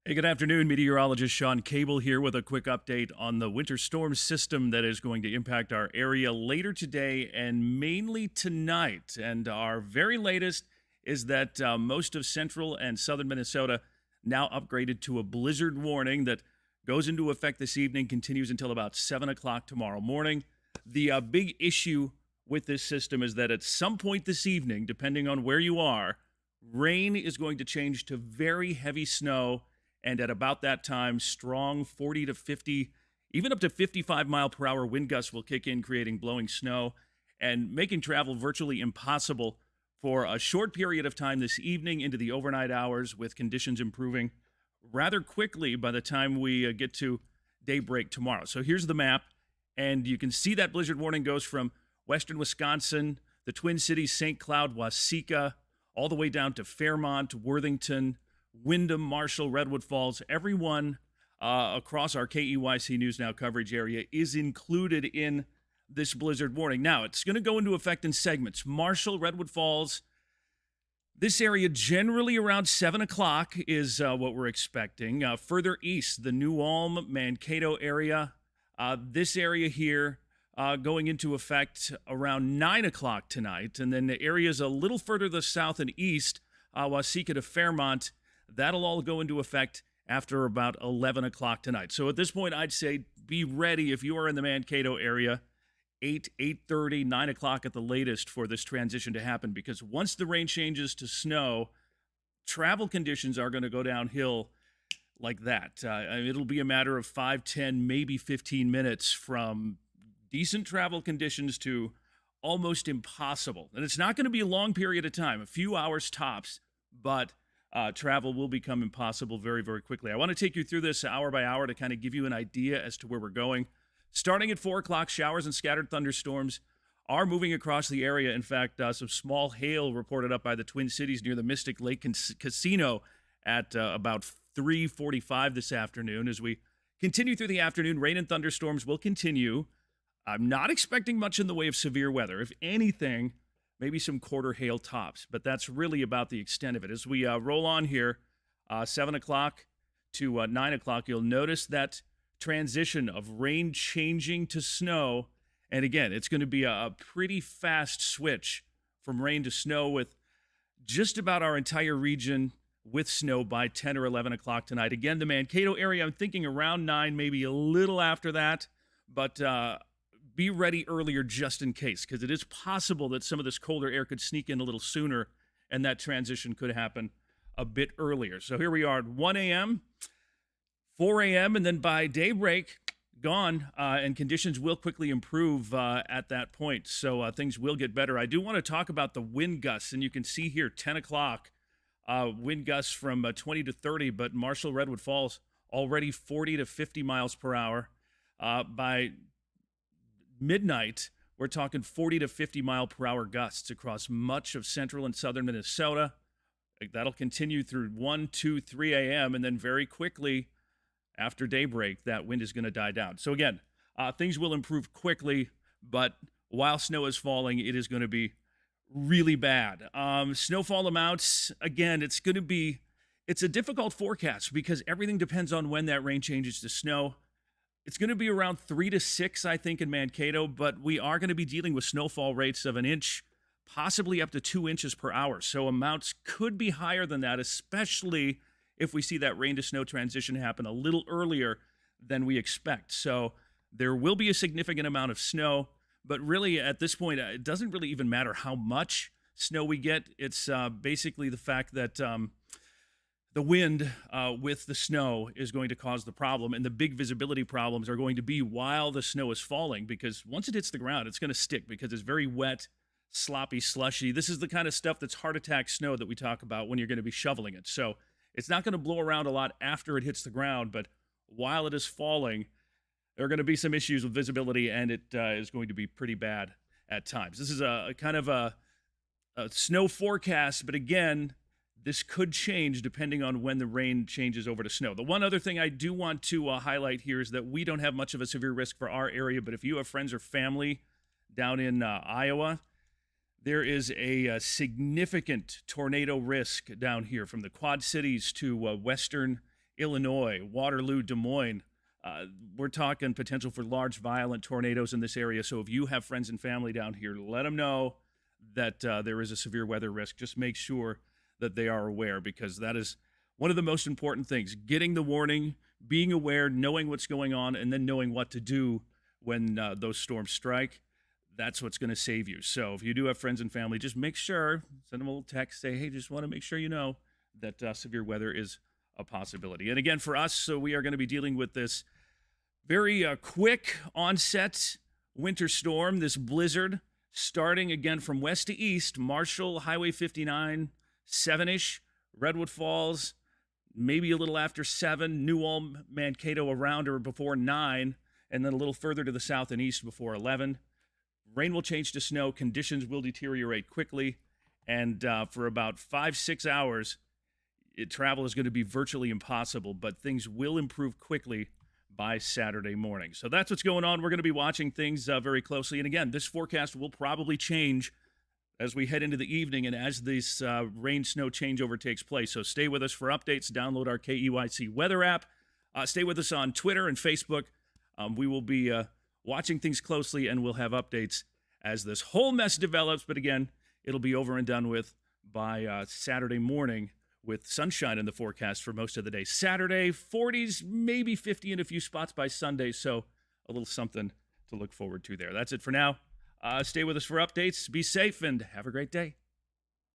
Hey, good afternoon. Meteorologist Shawn Cable here with a quick update on the winter storm system that is going to impact our area later today and mainly tonight. And our very latest is that most of central and southern Minnesota now upgraded to a blizzard warning that goes into effect this evening, continues until about 7 o'clock tomorrow morning. The big issue with this system is that at some point this evening, depending on where you are, rain is going to change to very heavy snow, and at about that time, strong 40 to 50, even up to 55-mile-per-hour wind gusts will kick in, creating blowing snow and making travel virtually impossible for a short period of time this evening into the overnight hours, with conditions improving rather quickly by the time we get to daybreak tomorrow. So here's the map, and you can see that blizzard warning goes from western Wisconsin, the Twin Cities, St. Cloud, Waseca, all the way down to Fairmont, Worthington, Windham, Marshall, Redwood Falls. Everyone across our KEYC News Now coverage area is included in this blizzard warning. Now, it's going to go into effect in segments. Marshall, Redwood Falls, this area generally around 7 o'clock is what we're expecting. Further east, the New Ulm, Mankato area, this area here going into effect around 9 o'clock tonight. And then the areas a little further to the south and east, Waseca to Fairmont, that'll all go into effect after about 11 o'clock tonight. So at this point, I'd say be ready if you are in the Mankato area, 8:30, 9 o'clock at the latest for this transition to happen, because once the rain changes to snow, travel conditions are going to go downhill like that. It'll be a matter of 5, 10, maybe 15 minutes from decent travel conditions to almost impossible. And it's not going to be a long period of time, a few hours tops, but travel will become impossible very, very quickly. I want to take you through this hour by hour to kind of give you an idea as to where we're going. Starting at 4 o'clock, showers and scattered thunderstorms are moving across the area. In fact, some small hail reported up by the Twin Cities near the Mystic Lake Casino at about 3:45 this afternoon. As we continue through the afternoon, rain and thunderstorms will continue. I'm not expecting much in the way of severe weather. If anything, maybe some quarter hail tops, but that's really about the extent of it. As we roll on here, 7 o'clock to 9 o'clock, you'll notice that transition of rain changing to snow. And again, it's going to be a pretty fast switch from rain to snow, with just about our entire region with snow by 10 or 11 o'clock tonight. Again, the Mankato area, I'm thinking around 9, maybe a little after that, but be ready earlier just in case, because it is possible that some of this colder air could sneak in a little sooner, and that transition could happen a bit earlier. So here we are at 1 a.m., 4 a.m., and then by daybreak, gone, and conditions will quickly improve at that point. So things will get better. I do want to talk about the wind gusts, and you can see here 10 o'clock, wind gusts from 20 to 30, but Marshall, Redwood Falls already 40 to 50 miles per hour. By midnight, we're talking 40 to 50 mile per hour gusts across much of central and southern Minnesota. That'll continue through 1, 2, 3 a.m. And then very quickly after daybreak, that wind is going to die down. So again, things will improve quickly, but while snow is falling, it is going to be really bad. Snowfall amounts, again, it's a difficult forecast because everything depends on when that rain changes to snow. It's going to be around 3 to 6, I think, in Mankato, but we are going to be dealing with snowfall rates of 1 inch, possibly up to 2 inches per hour. So amounts could be higher than that, especially if we see that rain to snow transition happen a little earlier than we expect. So there will be a significant amount of snow, but really at this point, it doesn't really even matter how much snow we get. It's basically the fact that the wind with the snow is going to cause the problem, and the big visibility problems are going to be while the snow is falling, because once it hits the ground, it's going to stick because it's very wet, sloppy, slushy. This is the kind of stuff that's heart attack snow that we talk about when you're going to be shoveling it. So it's not going to blow around a lot after it hits the ground, but while it is falling, there are going to be some issues with visibility, and it is going to be pretty bad at times. This is a kind of a snow forecast, but again, this could change depending on when the rain changes over to snow. The one other thing I do want to highlight here is that we don't have much of a severe risk for our area, but if you have friends or family down in Iowa, there is a significant tornado risk down here from the Quad Cities to western Illinois, Waterloo, Des Moines. Uh, we're talking potential for large, violent tornadoes in this area. So if you have friends and family down here, let them know that there is a severe weather risk. Just make sure that they are aware, because that is one of the most important things: getting the warning, being aware, knowing what's going on, and then knowing what to do when those storms strike. That's what's going to save you. So if you do have friends and family, just make sure, send them a little text, say, hey, just want to make sure you know that severe weather is a possibility. And again, for us, so we are going to be dealing with this very quick onset winter storm, this blizzard, starting again from west to east, Marshall, Highway 59, 7-ish, Redwood Falls, maybe a little after 7, New Ulm, Mankato around or before 9, and then a little further to the south and east before 11. Rain will change to snow. Conditions will deteriorate quickly. And for about 5-6 hours, travel is going to be virtually impossible, but things will improve quickly by Saturday morning. So that's what's going on. We're going to be watching things very closely. And again, this forecast will probably change as we head into the evening and as this rain-snow changeover takes place. So stay with us for updates. Download our KEYC weather app. Stay with us on Twitter and Facebook. We will be watching things closely, and we'll have updates as this whole mess develops. But again, it'll be over and done with by Saturday morning, with sunshine in the forecast for most of the day. Saturday, 40s, maybe 50 in a few spots by Sunday. So a little something to look forward to there. That's it for now. Stay with us for updates. Be safe and have a great day.